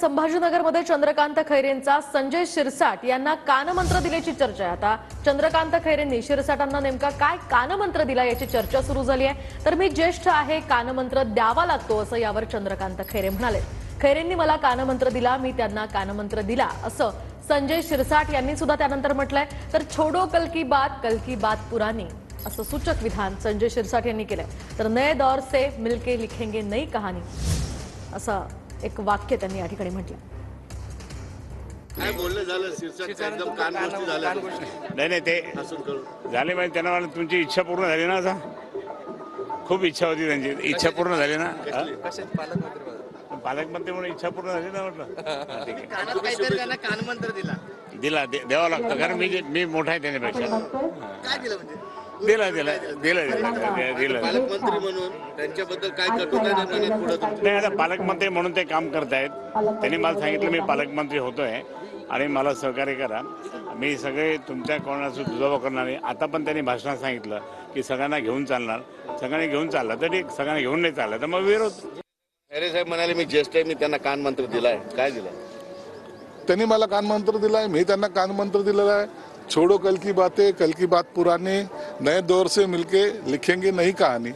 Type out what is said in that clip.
संभाजीनगरमध्ये चंद्रकांत खैरेंचा संजय शिरसाट यांना कानमंत्र दिल्याची चर्चा आहे। आता चंद्रकांत खैरेंनी शिरसाटांना नेमका काय कानमंत्र दिला याची चर्चा सुरू झाली आहे। तर मी ज्येष्ठ आहे, कानमंत्र द्यावा लागतो असं यावर चंद्रकांत खैरे म्हणाले। खैरेंनी मला कानमंत्र दिला, मी त्यांना कानमंत्र दिला असं संजय शिरसाट यांनी सुद्धा त्यानंतर म्हटलंय। तर छोडो कल की बात पुरानी असं सूचक विधान संजय शिरसाट यांनी केलंय। तर नए दौर से मिलके लिखेंगे नई कहानी असं एक वाक्य त्यांनी या ठिकाणी म्हटलं। काय बोलले झालं शिरसाट एकदम कानगोष्टी झाल्या नाही ते झाले म्हणजे त्यांना मला तुमची इच्छा पूर्ण झाली ना। आता खूप इच्छा होती त्यांची, इच्छा पूर्ण झाली ना। पालकमंत्री म्हणून इच्छा पूर्ण झाली ना म्हटलं। कानमंत्र दिला द्यावं लागतं, कारण मी मोठा आहे त्याच्यापेक्षा। काय दिलं म्हणजे दिलं पालकमंत्री म्हणून त्यांच्याबद्दल काय कटुता नाही म्हणत पुढे नाही। आता पालकमंत्री म्हणून ते काम करतायत। त्यांनी मला सांगितलं मी पालकमंत्री होतोय आणि मला सहकार्य करा, मी सगळे तुमच्या कोणाचं दुजावा करणार नाही। आता पण त्यांनी भाषणात सांगितलं की सगळ्यांना घेऊन चालणार, सगळ्यांनी घेऊन चाललं तर ठीक, सगळ्यांना घेऊन नाही चाललं तर मग विरोध। खैरे साहेब म्हणाले मी ज्येष्ठ आहे, मी त्यांना कानमंत्र दिलाय। काय दिलं त्यांनी मला कानमंत्र दिलाय, मी त्यांना कानमंत्र दिलेला आहे। छोड़ो कल की बात पुरानी, नए दौर से मिलके लिखेंगे नई कहानी।